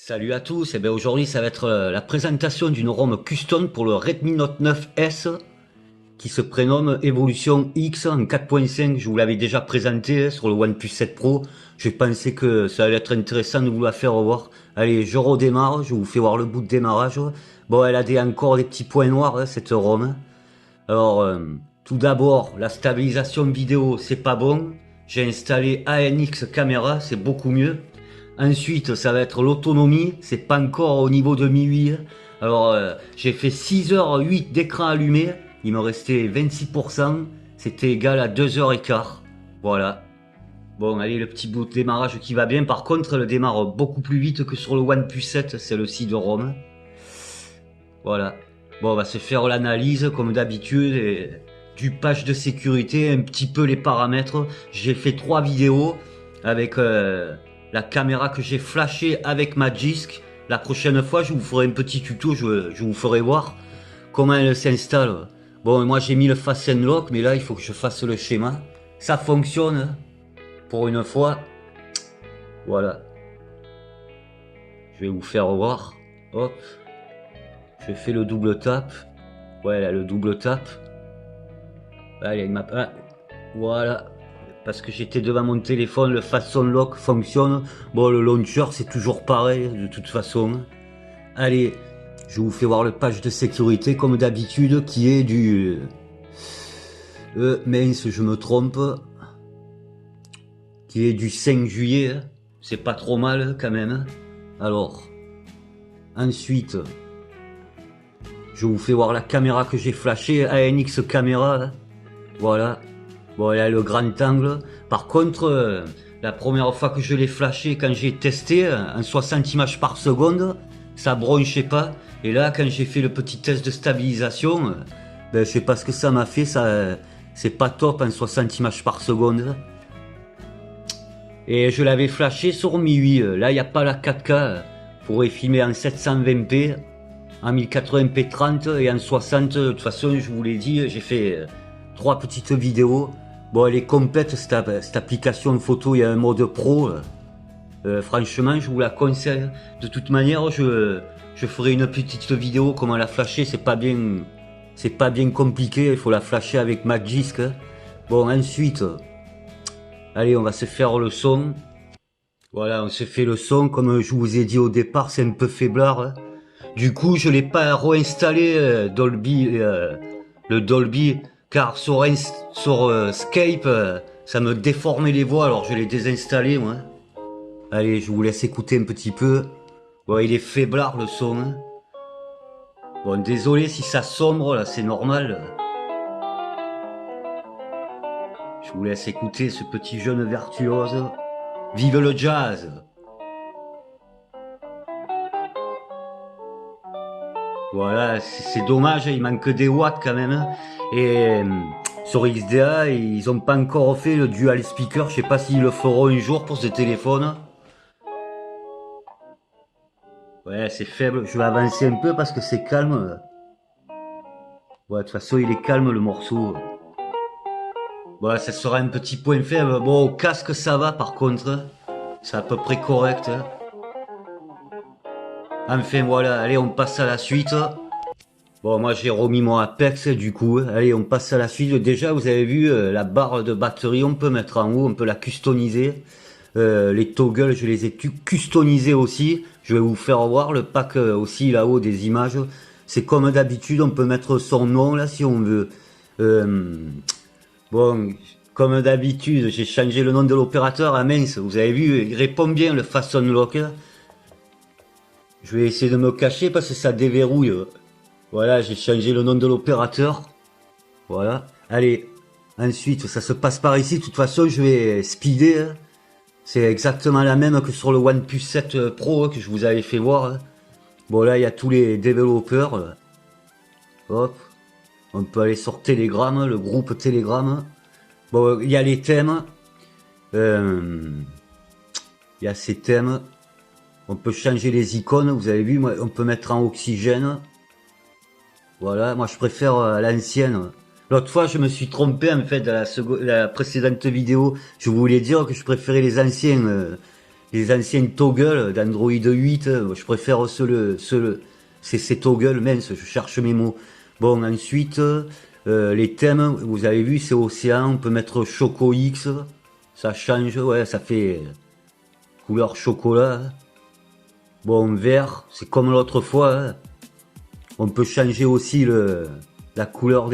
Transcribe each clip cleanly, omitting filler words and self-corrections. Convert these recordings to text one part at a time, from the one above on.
Salut à tous, et bien aujourd'hui ça va être la présentation d'une ROM custom pour le Redmi Note 9S qui se prénomme Evolution X en 4.5. Je vous l'avais déjà présenté sur le OnePlus 7 Pro. J'ai pensé que ça allait être intéressant de vous la faire voir. Allez, je redémarre, je vous fais voir le bout de démarrage. Bon, elle a encore des petits points noirs cette ROM. Alors, tout d'abord, la stabilisation vidéo, c'est pas bon. J'ai installé ANX Camera, c'est beaucoup mieux. Ensuite, ça va être l'autonomie, c'est pas encore au niveau de MIUI. Alors, j'ai fait 6h08 d'écran allumé, il me restait 26%, c'était égal à 2h15. Voilà. Bon, allez, le petit bout de démarrage qui va bien. Par contre, elle démarre beaucoup plus vite que sur le OnePlus 7, c'est le site de ROM. Voilà. Bon, on va se faire l'analyse comme d'habitude et du patch de sécurité, un petit peu les paramètres. J'ai fait 3 vidéos avec la caméra que j'ai flashée avec Magisk. La prochaine fois, je vous ferai un petit tuto, je vous ferai voir comment elle s'installe. Bon, moi j'ai mis le Fast Lock, mais là il faut que je fasse le schéma. Ça fonctionne pour une fois. Voilà. Je vais vous faire voir. Hop. Je fais le double tap. Ouais, là, le double tap. Allez, il m'a... Ah, voilà. Parce que j'étais devant mon téléphone, le Fast Lock fonctionne. Bon, le launcher, c'est toujours pareil, de toute façon. Allez, je vous fais voir le patch de sécurité, comme d'habitude, qui est du... mince, je me trompe. Qui est du 5 juillet. C'est pas trop mal, quand même. Alors, ensuite... Je vous fais voir la caméra que j'ai flashée, ANX Camera. Voilà. Bon, elle a le grand angle. Par contre, la première fois que je l'ai flashé, quand j'ai testé, en 60 images par seconde, ça bronchait pas. Et là, quand j'ai fait le petit test de stabilisation, ben, je sais pas ce que ça m'a fait, ça, c'est pas top en 60 images par seconde. Et je l'avais flashé sur MIUI. Là, il n'y a pas la 4K. Pour filmer en 720p, en 1080p 30 et en 60. De toute façon, je vous l'ai dit, j'ai fait 3 petites vidéos. Bon, elle est complète cette application de photo, il y a un mode pro. Franchement, je vous la conseille. De toute manière, je ferai une petite vidéo comment la flasher, c'est pas bien compliqué, il faut la flasher avec Magisk. Bon, ensuite, allez, on va se faire le son. Voilà, on se fait le son, comme je vous ai dit au départ, c'est un peu faiblard. Du coup, je l'ai pas réinstallé le Dolby, car sur Skype, ça me déformait les voix, alors je l'ai désinstallé, moi. Allez, je vous laisse écouter un petit peu. Bon, il est faiblard le son. Hein. Bon, désolé si ça sombre, là, c'est normal. Je vous laisse écouter ce petit jeune virtuose. Vive le jazz! Voilà, c'est dommage, il manque des watts quand même. Et sur XDA, ils ont pas encore fait le dual speaker. Je sais pas s'ils le feront un jour pour ce téléphone. Ouais, c'est faible. Je vais avancer un peu parce que c'est calme. Ouais, de toute façon, il est calme le morceau. Voilà, ça sera un petit point faible. Bon, au casque, ça va par contre. C'est à peu près correct. Enfin, voilà, allez, on passe à la suite. Bon, moi j'ai remis mon Apex du coup. Allez, on passe à la suite. Déjà, vous avez vu la barre de batterie, on peut mettre en haut, on peut la customiser. Les toggles, je les ai customisés aussi. Je vais vous faire voir le pack aussi là-haut des images. C'est comme d'habitude, on peut mettre son nom là si on veut. Bon, comme d'habitude, j'ai changé le nom de l'opérateur. Ah mince, vous avez vu, il répond bien le Fast Unlock. Je vais essayer de me cacher parce que ça déverrouille. Voilà, j'ai changé le nom de l'opérateur. Voilà. Allez, ensuite, ça se passe par ici. De toute façon, je vais speeder. C'est exactement la même que sur le OnePlus 7 Pro que je vous avais fait voir. Bon, là, il y a tous les développeurs. Hop. On peut aller sur Telegram, le groupe Telegram. Bon, il y a les thèmes. Il y a ces thèmes. On peut changer les icônes, vous avez vu, on peut mettre en oxygène. Voilà, moi je préfère l'ancienne. L'autre fois, je me suis trompé en fait dans la précédente vidéo. Je voulais dire que je préférais les anciens les anciens toggles d'Android 8. Je préfère ces toggles, mince, je cherche mes mots. Bon, ensuite, les thèmes, vous avez vu, c'est Océan, on peut mettre Choco X, ça change, ouais, ça fait couleur chocolat. Bon, vert, c'est comme l'autre fois, hein. On peut changer aussi la couleur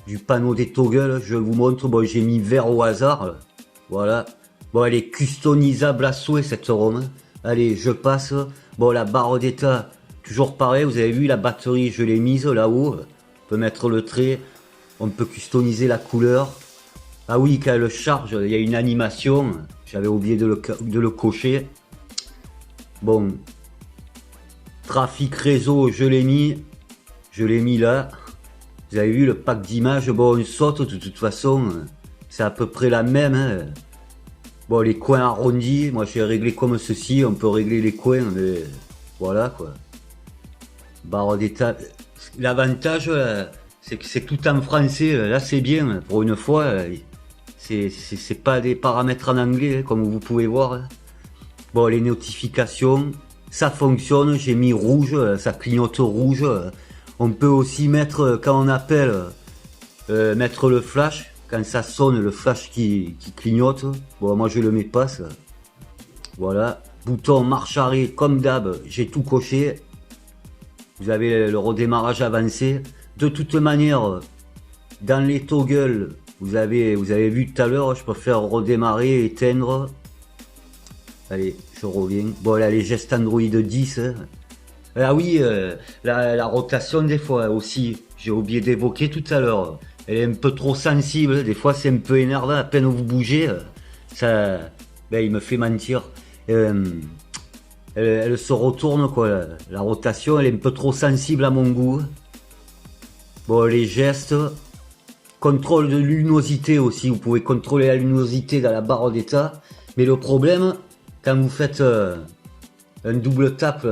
du panneau des toggles, je vous montre, bon, j'ai mis vert au hasard, voilà. Bon, elle est customisable à souhait, cette ROM. Allez, je passe. Bon, la barre d'état, toujours pareil, vous avez vu, la batterie, je l'ai mise là-haut. On peut mettre le trait, on peut customiser la couleur. Ah oui, quand elle charge, il y a une animation, j'avais oublié de le cocher. Bon, trafic réseau, je l'ai mis là. Vous avez vu le pack d'images, bon, on saute de toute façon, c'est à peu près la même, hein. Bon, les coins arrondis, moi j'ai réglé comme ceci, on peut régler les coins, mais voilà quoi. Barre d'état. L'avantage, c'est que c'est tout en français, là c'est bien, pour une fois, c'est pas des paramètres en anglais, comme vous pouvez voir. Bon, les notifications, ça fonctionne, j'ai mis rouge, ça clignote rouge. On peut aussi mettre, quand on appelle, mettre le flash. Quand ça sonne, le flash qui clignote. Bon, moi je le mets pas, ça. Voilà. Bouton marche arrêt, comme d'hab, j'ai tout coché. Vous avez le redémarrage avancé. De toute manière, dans les toggles, vous avez vu tout à l'heure, je préfère redémarrer, éteindre. Allez, je reviens. Bon, là, les gestes Android 10. Hein. Ah oui, la rotation des fois aussi. J'ai oublié d'évoquer tout à l'heure. Elle est un peu trop sensible, des fois c'est un peu énervant, à peine vous bougez, ça, ben, il me fait mentir. Elle se retourne quoi, la rotation, elle est un peu trop sensible à mon goût. Bon, les gestes, contrôle de luminosité aussi, vous pouvez contrôler la luminosité dans la barre d'état, mais le problème, quand vous faites un double tap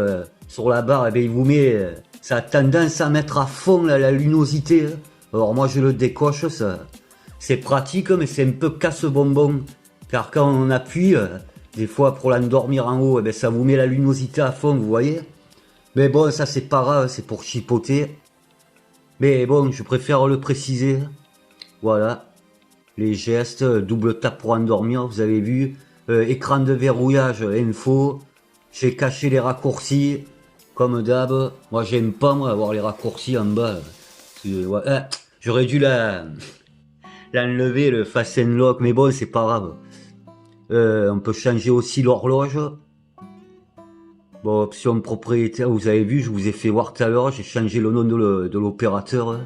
sur la barre, eh bien, il vous met, ça a tendance à mettre à fond la luminosité. Alors moi je le décoche, ça, c'est pratique, mais c'est un peu casse-bonbon, car quand on appuie, des fois pour l'endormir en haut, eh bien, ça vous met la luminosité à fond, vous voyez. Mais bon, ça c'est pas grave, c'est pour chipoter. Mais bon, je préfère le préciser. Voilà, les gestes, double tap pour endormir, vous avez vu. Écran de verrouillage, info. J'ai caché les raccourcis, comme d'hab. Moi j'aime pas moi avoir les raccourcis en bas. J'aurais dû l'enlever, le Fasten Lock, mais bon, c'est pas grave. On peut changer aussi l'horloge. Bon, option propriétaire, vous avez vu, je vous ai fait voir tout à l'heure, j'ai changé le nom de l'opérateur.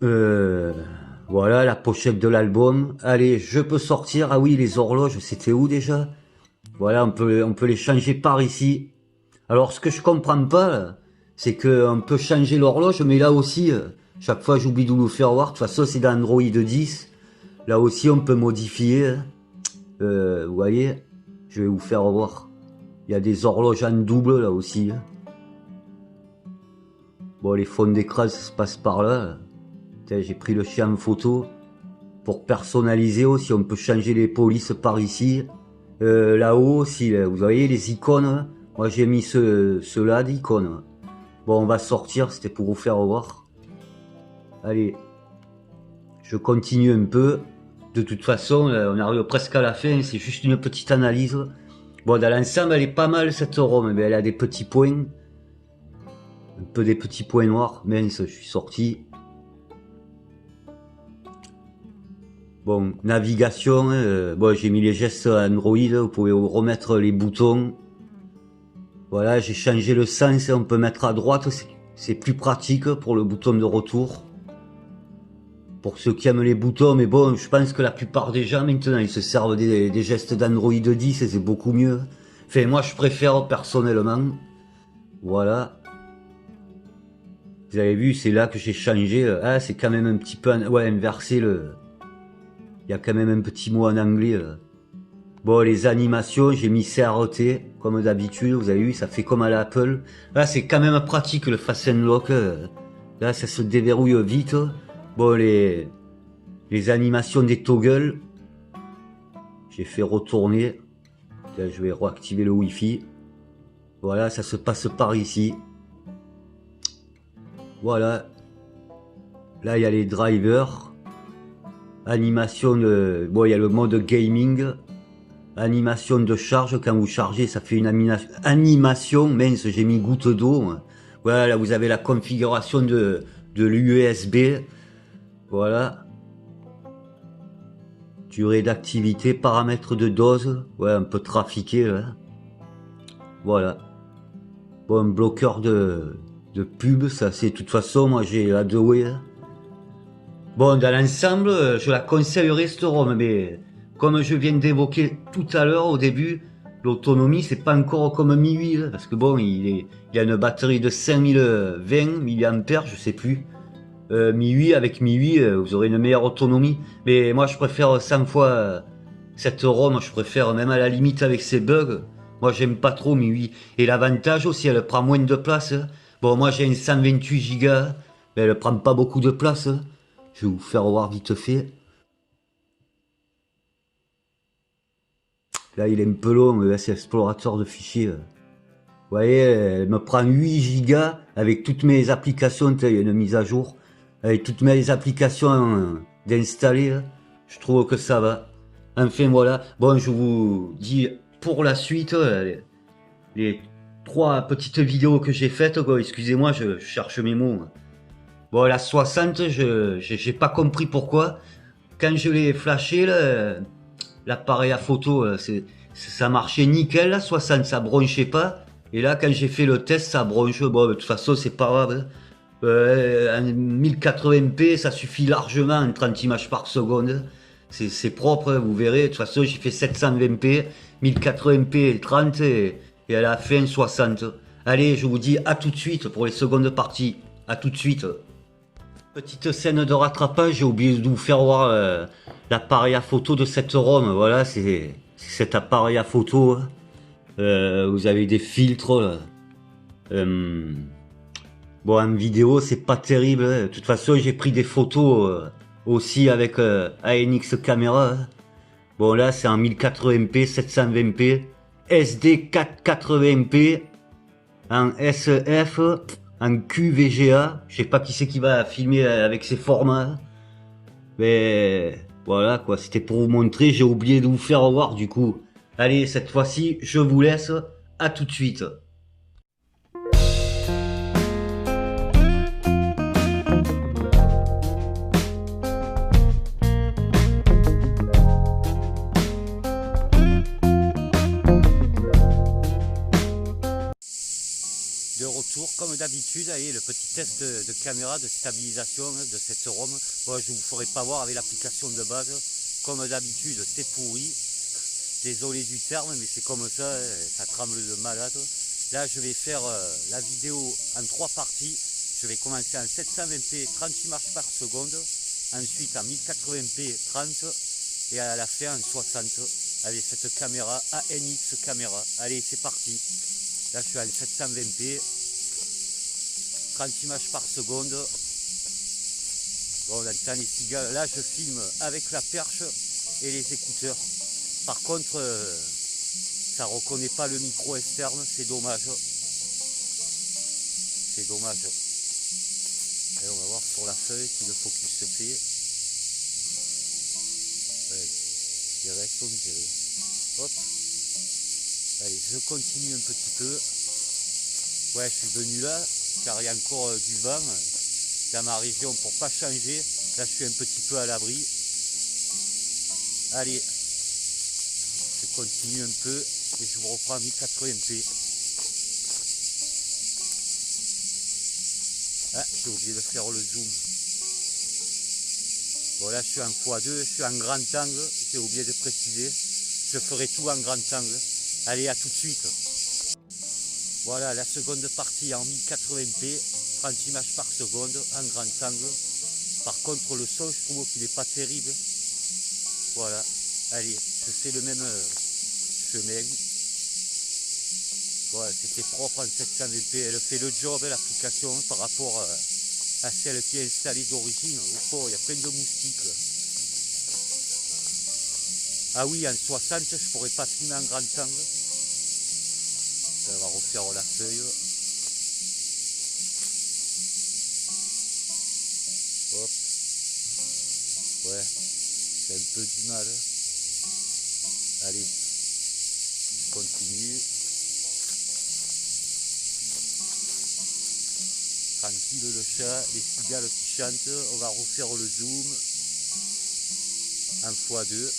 Voilà, la pochette de l'album. Allez, je peux sortir. Ah oui, les horloges, c'était où déjà? Voilà, on peut les changer par ici. Alors, ce que je comprends pas, c'est qu'on peut changer l'horloge, mais là aussi, chaque fois j'oublie de vous le faire voir. De toute façon, c'est dans Android 10. Là aussi, on peut modifier. Vous voyez, je vais vous faire voir. Il y a des horloges en double là aussi. Bon, les fonds d'écran, ça se passe par là. J'ai pris le chien en photo. Pour personnaliser aussi, on peut changer les polices par ici. Là-haut aussi, vous voyez les icônes. Moi, j'ai mis ceux-là d'icônes. Bon, on va sortir, c'était pour vous faire voir. Allez, je continue un peu. De toute façon, on arrive presque à la fin, c'est juste une petite analyse. Bon, dans l'ensemble, elle est pas mal cette ROM, mais elle a des petits points. Un peu des petits points noirs. Mince, je suis sorti. Bon, navigation, bon, j'ai mis les gestes Android, vous pouvez remettre les boutons. Voilà, j'ai changé le sens, on peut mettre à droite, c'est plus pratique pour le bouton de retour. Pour ceux qui aiment les boutons, mais bon, je pense que la plupart des gens maintenant, ils se servent des gestes d'Android 10 et c'est beaucoup mieux. Enfin, moi je préfère personnellement. Voilà. Vous avez vu, c'est là que j'ai changé. Ah, c'est quand même un petit peu... Ouais, inversé le... Il y a quand même un petit mot en anglais. Bon, les animations, j'ai mis CRT, comme d'habitude, vous avez vu, ça fait comme à l'Apple. Là, c'est quand même pratique, le Fasten Lock. Là, ça se déverrouille vite. Bon, les animations des toggles, j'ai fait retourner. Tiens, je vais réactiver le Wi-Fi. Voilà, ça se passe par ici. Voilà. Là, il y a les drivers. Animation de... Bon, il y a le mode gaming. Animation de charge. Quand vous chargez, ça fait une animation. Mince, j'ai mis goutte d'eau. Voilà, là, vous avez la configuration de l'USB. Voilà. Durée d'activité, paramètres de dose. Ouais, un peu trafiqué, là. Voilà. Bon, un bloqueur de pub, ça c'est de toute façon, moi j'ai adoré. Bon, dans l'ensemble, je la conseillerais cette ROM, mais comme je viens d'évoquer tout à l'heure au début, l'autonomie c'est pas encore comme Mi 8, parce que bon, il a une batterie de 5020 mAh, je sais plus. Mi 8, avec Mi 8, vous aurez une meilleure autonomie. Mais moi je préfère 100 fois cette ROM, je préfère même à la limite avec ses bugs. Moi j'aime pas trop Mi 8. Et l'avantage aussi, elle prend moins de place. Bon, moi j'ai une 128 Go, mais elle prend pas beaucoup de place. Je vais vous faire voir vite fait. Là il est un peu long, c'est explorateur de fichiers. Vous voyez, elle me prend 8 Go avec toutes mes applications, il y a une mise à jour. Avec toutes mes applications d'installer, je trouve que ça va. Enfin voilà, bon je vous dis pour la suite, les 3 petites vidéos que j'ai faites, excusez-moi, je cherche mes mots. Bon la 60, j'ai pas compris pourquoi. Quand je l'ai flashé, l'appareil à photo, ça marchait nickel, la 60 ça bronchait pas. Et là quand j'ai fait le test, ça bronche, bon de toute façon c'est pas grave. En 1080p, ça suffit largement en 30 images par seconde. C'est propre, vous verrez. De toute façon, j'ai fait 720p, 1080p 30 et à la fin 60. Allez, je vous dis à tout de suite pour les secondes parties. À tout de suite. Petite scène de rattrapage, j'ai oublié de vous faire voir l'appareil à photo de cette ROM. Voilà, c'est cet appareil à photo. Vous avez des filtres. Bon, en vidéo, c'est pas terrible. De toute façon, j'ai pris des photos aussi avec ANX caméra. Bon, là, c'est en 1080p, 720p, SD 480p, en SF, en QVGA. Je sais pas qui c'est qui va filmer avec ces formats. Mais voilà, quoi. C'était pour vous montrer. J'ai oublié de vous faire voir, du coup. Allez, cette fois-ci, je vous laisse. À tout de suite. De retour comme d'habitude, allez, le petit test de caméra de stabilisation de cette ROM. Bon, je ne vous ferai pas voir avec l'application de base. Comme d'habitude, c'est pourri. Désolé du terme, mais c'est comme ça tremble de malade. Là, je vais faire la vidéo en 3 parties. Je vais commencer en 720p 30 images par seconde, ensuite en 1080p 30 et à la fin en 60 avec cette caméra ANX caméra. Allez, c'est parti. Là, je suis en 720p, 30 images par seconde. Bon, on entend les cigales. Là, je filme avec la perche et les écouteurs. Par contre, ça ne reconnaît pas le micro externe, c'est dommage. C'est dommage. Allez, on va voir sur la feuille si le focus se fait. Ouais, direct, on dirait. Hop. Allez, je continue un petit peu. Ouais, je suis venu là, car il y a encore du vent dans ma région pour pas changer. Là, je suis un petit peu à l'abri. Allez, je continue un peu et je vous reprends à 1080p. Ah, j'ai oublié de faire le zoom. Bon, là, je suis en x2, je suis en grand angle. J'ai oublié de préciser. Je ferai tout en grand angle. Allez, à tout de suite. Voilà, la seconde partie en 1080p, 30 images par seconde, en grand angle. Par contre, le son, je trouve qu'il n'est pas terrible. Voilà, allez, je fais le même chemin. Voilà, c'était propre en 720p. Elle fait le job, l'application, par rapport à celle qui est installée d'origine. Oh, il y a plein de moustiques. Ah oui, en 60, je pourrais pas filmer en grand angle. Ça va refaire la feuille. Hop. Ouais, c'est un peu du mal. Allez, je continue. Tranquille le chat, les cigales qui chantent. On va refaire le zoom en x2.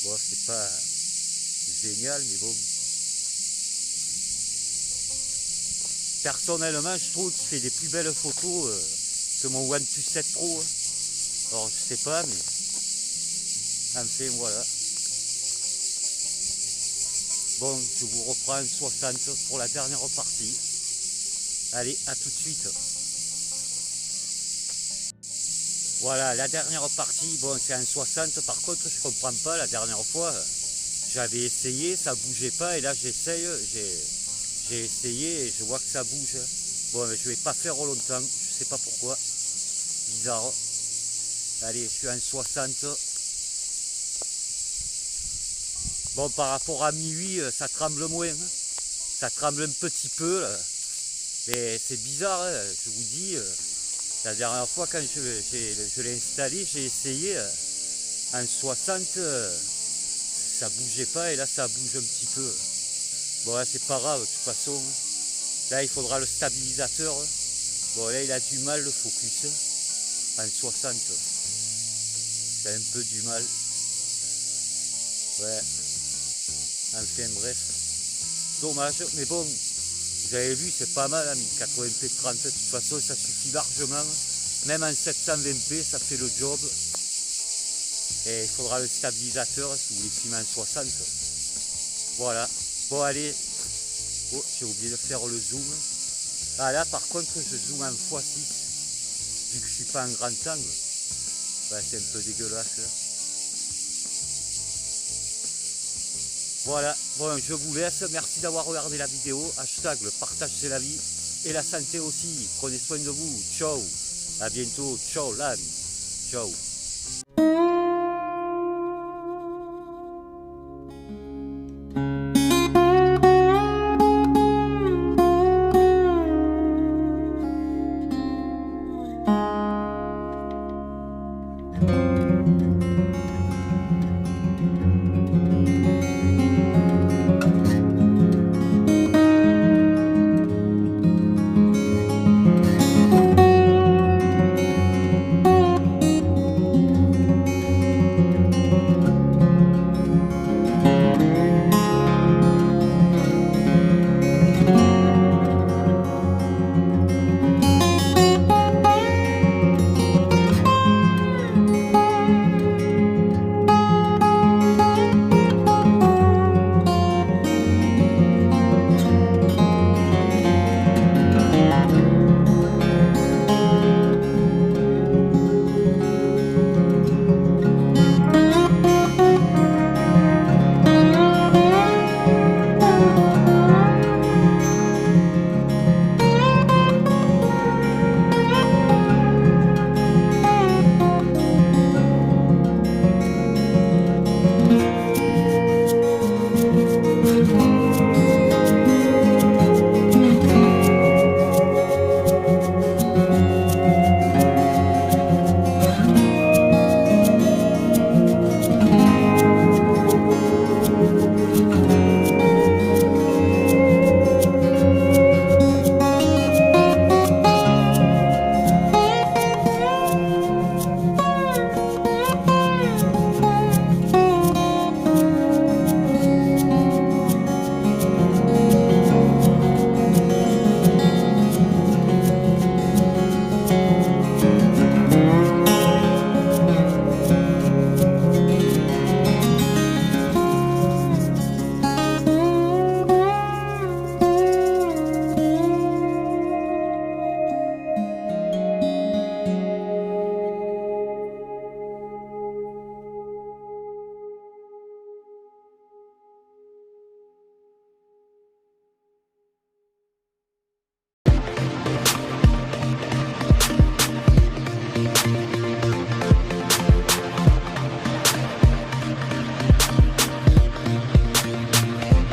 Bon, c'est pas génial, mais bon. Personnellement, je trouve qu'il fait des plus belles photos que mon OnePlus 7 Pro. Alors, je sais pas, mais enfin, voilà. Bon, je vous reprends un 60 pour la dernière partie. Allez, à tout de suite. Voilà, la dernière partie, bon, c'est un 60. Par contre, je comprends pas, la dernière fois, j'avais essayé, ça bougeait pas, et là, j'essaye, j'ai essayé, et je vois que ça bouge. Bon, mais je vais pas faire longtemps, je sais pas pourquoi. Bizarre. Allez, je suis un 60. Bon, par rapport à minuit, ça tremble moins. Hein. Ça tremble un petit peu, là. Mais c'est bizarre, hein, je vous dis. La dernière fois, quand je l'ai installé, j'ai essayé. En 60, ça bougeait pas, et là, ça bouge un petit peu. Bon, là, c'est pas grave, de toute façon. Là, il faudra le stabilisateur. Bon, là, il a du mal, le focus. En 60. C'est un peu du mal. Ouais. Enfin, bref. Dommage, mais bon. Vous avez vu, c'est pas mal, hein, 1080p 30, de toute façon, ça suffit largement. Même en 720p, ça fait le job. Et il faudra le stabilisateur si vous voulez filmer en 60. Voilà. Bon, allez. Oh, j'ai oublié de faire le zoom. Ah, là, par contre, je zoome en x6. Vu que je suis pas en grand angle. Ouais, c'est un peu dégueulasse, là. Voilà, bon, je vous laisse, merci d'avoir regardé la vidéo, hashtag le partage c'est la vie, et la santé aussi, prenez soin de vous, ciao, à bientôt, ciao l'âme, ciao.